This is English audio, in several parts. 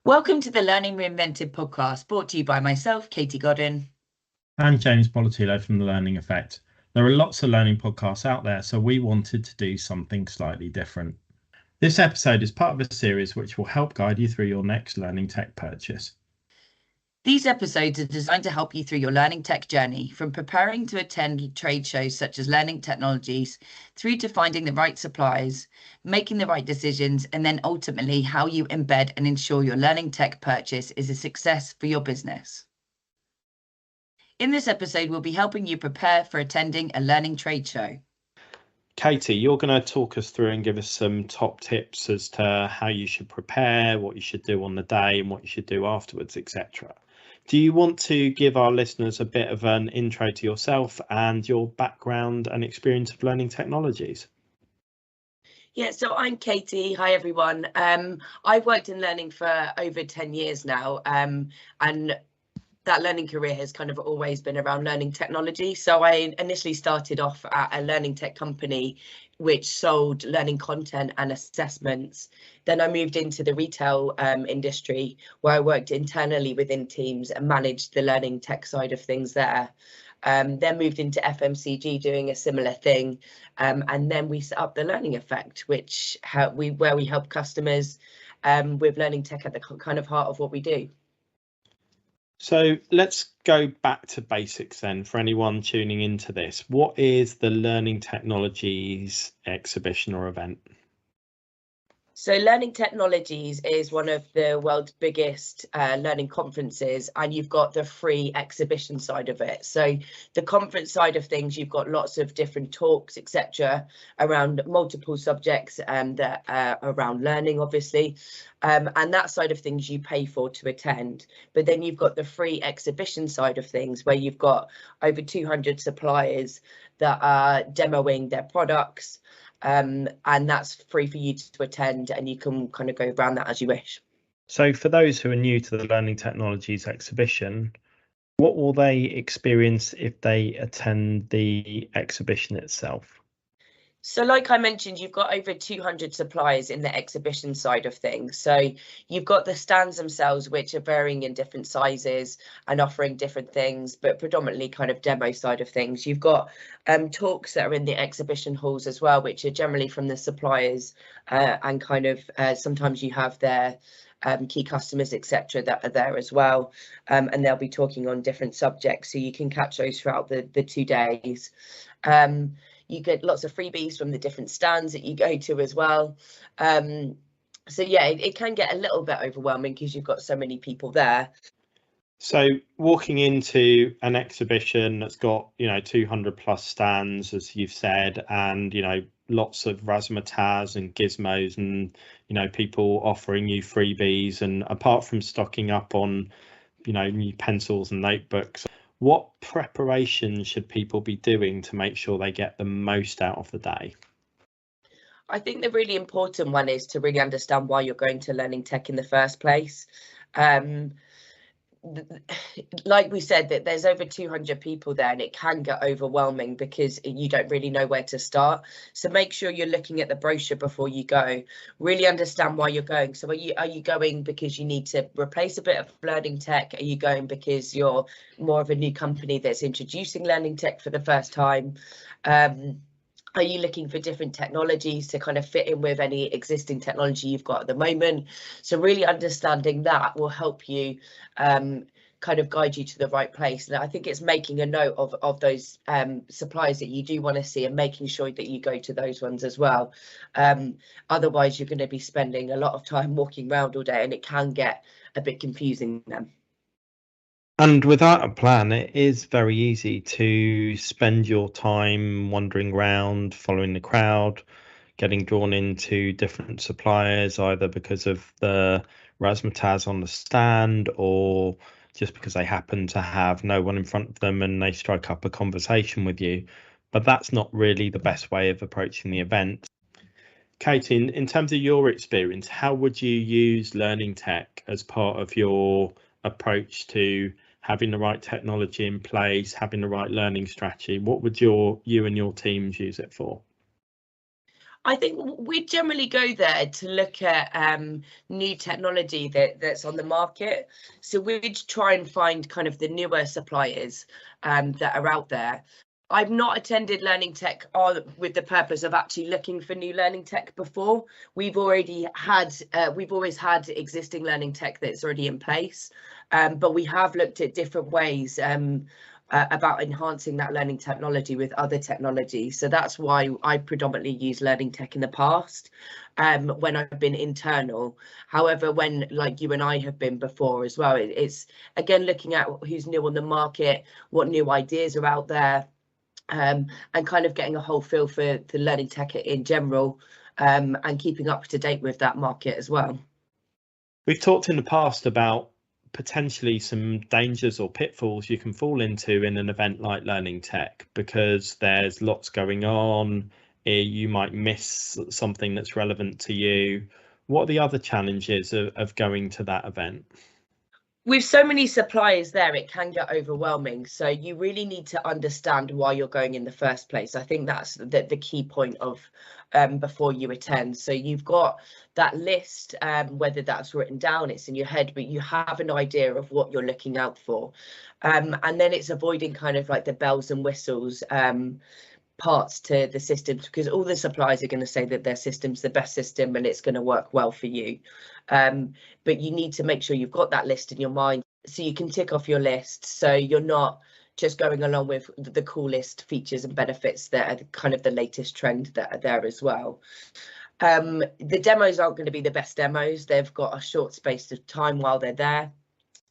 Welcome to the Learning Reinvented podcast, brought to you by myself, Katie Godden. And James Poletyllo from The Learning Effect. There are lots of learning podcasts out there, so we wanted to do something slightly different. This episode is part of a series which will help guide you through your next learning tech purchase. These episodes are designed to help you through your learning tech journey, from preparing to attend trade shows such as Learning Technologies, through to finding the right suppliers, making the right decisions, and then ultimately how you embed and ensure your learning tech purchase is a success for your business. In this episode, we'll be helping you prepare for attending a learning trade show. Katie, you're going to talk us through and give us some top tips as to how you should prepare, what you should do on the day and what you should do afterwards, etc. Do you want to give our listeners a bit of an intro to yourself and your background and experience of learning technologies? Yeah, so I'm Katie. Hi, everyone. I've worked in learning for over 10 years now, and that learning career has kind of always been around learning technology. So I initially started off at a learning tech company which sold learning content and assessments. Then I moved into the retail industry, where I worked internally within teams and managed the learning tech side of things there. Then moved into FMCG doing a similar thing, and then we set up the Learning Effect, where we help customers with learning tech at the kind of heart of what we do. So let's go back to basics then for anyone tuning into this. What is the Learning Technologies exhibition or event? So Learning Technologies is one of the world's biggest learning conferences, and you've got the free exhibition side of it. So the conference side of things, you've got lots of different talks, etc., around multiple subjects that around learning, obviously. And that side of things you pay for to attend. But then you've got the free exhibition side of things, where you've got over 200 suppliers that are demoing their products. And that's free for you to attend, and you can kind of go around that as you wish. So for those who are new to the Learning Technologies exhibition, what will they experience if they attend the exhibition itself? So like I mentioned, you've got over 200 suppliers in the exhibition side of things. So you've got the stands themselves, which are varying in different sizes and offering different things, but predominantly kind of demo side of things. You've got talks that are in the exhibition halls as well, which are generally from the suppliers, and kind of sometimes you have their key customers, etc., that are there as well, and they'll be talking on different subjects, so you can catch those throughout the 2 days. You get lots of freebies from the different stands that you go to as well. So yeah, it can get a little bit overwhelming because you've got so many people there. So walking into an exhibition that's got 200 plus stands, as you've said, and lots of razzmatazz and gizmos, and people offering you freebies, and apart from stocking up on new pencils and notebooks, what preparation should people be doing to make sure they get the most out of the day? I think the really important one is to really understand why you're going to learning tech in the first place. Like we said, that there's over 200 people there, and it can get overwhelming because you don't really know where to start. So make sure you're looking at the brochure before you go. Really understand why you're going. So are you going because you need to replace a bit of learning tech? Are you going because you're more of a new company that's introducing learning tech for the first time? Are you looking for different technologies to kind of fit in with any existing technology you've got at the moment? So really understanding that will help you kind of guide you to the right place. And I think it's making a note of those suppliers that you do want to see, and making sure that you go to those ones as well. Otherwise, you're going to be spending a lot of time walking around all day, and it can get a bit confusing then. And without a plan, it is very easy to spend your time wandering around, following the crowd, getting drawn into different suppliers, either because of the razzmatazz on the stand or just because they happen to have no one in front of them and they strike up a conversation with you. But that's not really the best way of approaching the event. Katie, in terms of your experience, how would you use learning tech as part of your approach to having the right technology in place, having the right learning strategy? What would you and your teams use it for? I think we generally go there to look at new technology that's on the market. So we'd try and find kind of the newer suppliers that are out there. I've not attended Learning Tech with the purpose of actually looking for new Learning Tech before. We've always had existing Learning Tech that's already in place, but we have looked at different ways about enhancing that learning technology with other technology. So that's why I predominantly use Learning Tech in the past when I've been internal. However, when like you and I have been before as well, it's again looking at who's new on the market, what new ideas are out there, and kind of getting a whole feel for the learning tech in general, and keeping up to date with that market as well. We've talked in the past about potentially some dangers or pitfalls you can fall into in an event like Learning Tech, because there's lots going on. You might miss something that's relevant to you. What are the other challenges of going to that event? With so many suppliers there, it can get overwhelming. So you really need to understand why you're going in the first place. I think that's the key point of before you attend. So you've got that list, whether that's written down, it's in your head, but you have an idea of what you're looking out for. And then it's avoiding kind of like the bells and whistles parts to the systems, because all the suppliers are going to say that their system's the best system and it's going to work well for you. But you need to make sure you've got that list in your mind so you can tick off your list, so you're not just going along with the coolest features and benefits that are kind of the latest trend that are there as well. The demos aren't going to be the best demos. They've got a short space of time while they're there.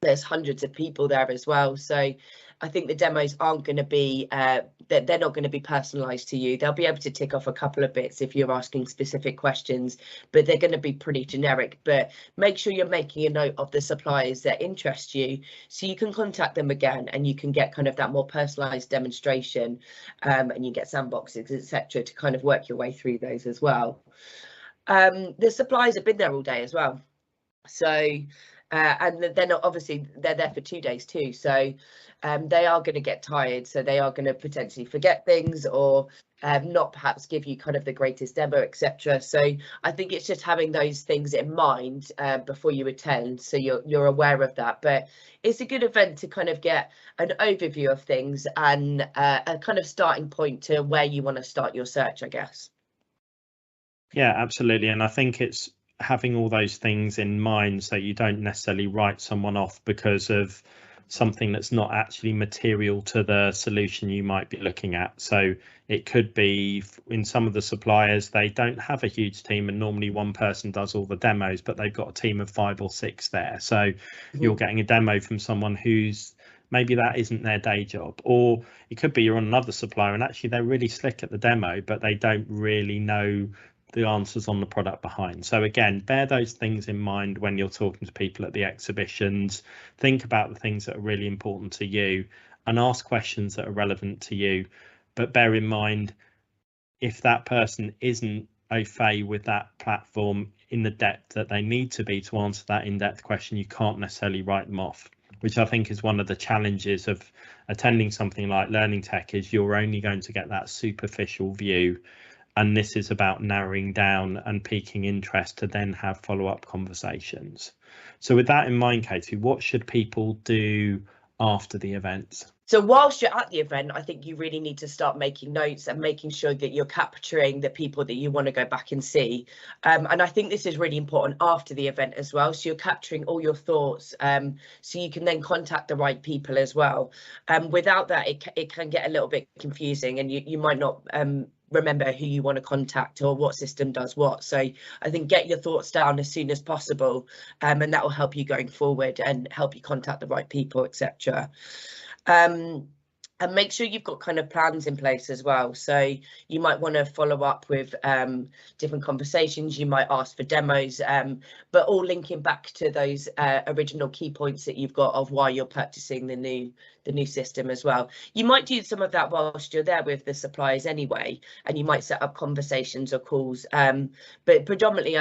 There's hundreds of people there as well, so I think the demos aren't going to be they're not going to be personalized to you. They'll be able to tick off a couple of bits if you're asking specific questions, but they're going to be pretty generic. But make sure you're making a note of the suppliers that interest you, so you can contact them again and you can get kind of that more personalized demonstration, and you get sandboxes, etc., to kind of work your way through those as well. The suppliers have been there all day as well, so and then obviously they're there for 2 days too, so they are going to get tired, so they are going to potentially forget things or not perhaps give you kind of the greatest demo, etc. So I think it's just having those things in mind before you attend, so you're aware of that. But it's a good event to kind of get an overview of things and a kind of starting point to where you want to start your search, I guess. Yeah, absolutely. And I think it's having all those things in mind so you don't necessarily write someone off because of something that's not actually material to the solution you might be looking at. So it could be in some of the suppliers, they don't have a huge team and normally one person does all the demos, but they've got a team of 5 or 6 there. So you're getting a demo from someone who's maybe that isn't their day job, or it could be you're on another supplier and actually they're really slick at the demo, but they don't really know the answers on the product behind. So again, bear those things in mind when you're talking to people at the exhibitions. Think about the things that are really important to you and ask questions that are relevant to you. But bear in mind, if that person isn't au fait with that platform in the depth that they need to be to answer that in-depth question, you can't necessarily write them off, which I think is one of the challenges of attending something like Learning Tech, is you're only going to get that superficial view. And this is about narrowing down and piquing interest to then have follow-up conversations. So with that in mind, Katie, what should people do after the event? So whilst you're at the event, I think you really need to start making notes and making sure that you're capturing the people that you want to go back and see. And I think this is really important after the event as well. So you're capturing all your thoughts, so you can then contact the right people as well. Without that, it can get a little bit confusing and you might not remember who you want to contact or what system does what. So I think get your thoughts down as soon as possible, and that will help you going forward and help you contact the right people, etc. And make sure you've got kind of plans in place as well. So you might want to follow up with different conversations. You might ask for demos, but all linking back to those original key points that you've got of why you're purchasing the new system as well. You might do some of that whilst you're there with the suppliers anyway, and you might set up conversations or calls. But predominantly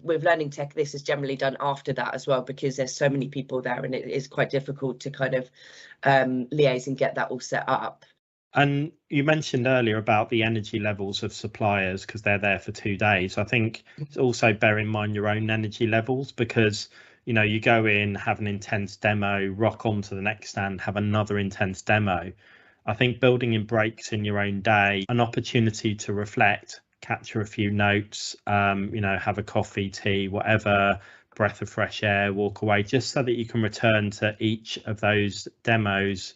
with Learning Tech, this is generally done after that as well, because there's so many people there and it is quite difficult to kind of liaise and get that all set up. And you mentioned earlier about the energy levels of suppliers because they're there for 2 days. I think it's also bear in mind your own energy levels, because you go in, have an intense demo, rock on to the next stand, have another intense demo. I think building in breaks in your own day, an opportunity to reflect, capture a few notes, have a coffee, tea, whatever, breath of fresh air, walk away, just so that you can return to each of those demos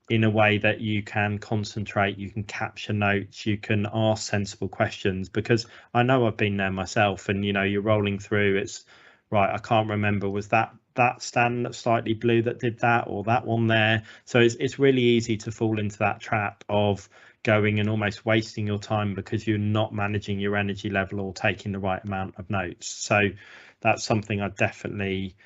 in a way that you can concentrate, you can capture notes, you can ask sensible questions. Because I know I've been there myself, and you're rolling through, it's right, I can't remember, was that stand that's slightly blue that did that, or that one there? So it's really easy to fall into that trap of going and almost wasting your time because you're not managing your energy level or taking the right amount of notes. So that's something I definitely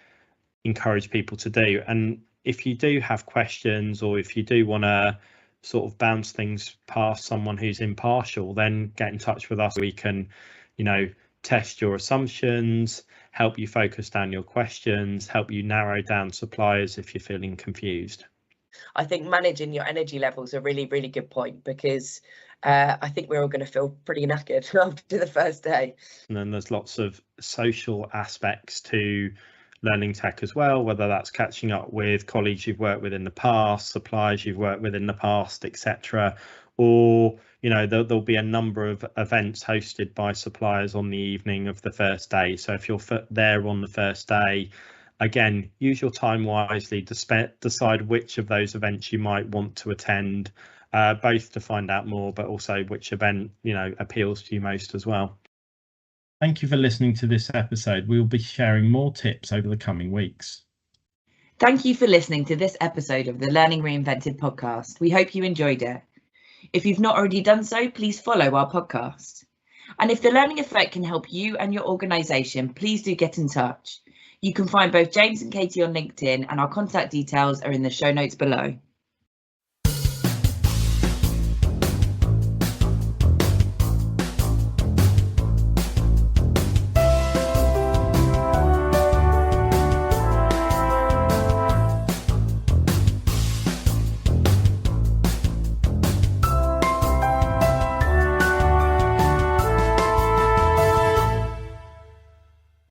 encourage people to do. And if you do have questions, or if you do want to sort of bounce things past someone who's impartial, then get in touch with us. We can, test your assumptions, help you focus down your questions, help you narrow down suppliers if you're feeling confused. I think managing your energy levels are a really, really good point, because I think we're all going to feel pretty knackered after the first day. And then there's lots of social aspects to learning tech as well, whether that's catching up with colleagues you've worked with in the past, suppliers you've worked with in the past, etc. Or there'll be a number of events hosted by suppliers on the evening of the first day. So if you're there on the first day, again, use your time wisely to decide which of those events you might want to attend, both to find out more, but also which event appeals to you most as well. Thank you for listening to this episode. We will be sharing more tips over the coming weeks. Thank you for listening to this episode of the Learning Reinvented podcast. We hope you enjoyed it. If you've not already done so, please follow our podcast. And if the learning effect can help you and your organisation, please do get in touch. You can find both James and Katie on LinkedIn, and our contact details are in the show notes below.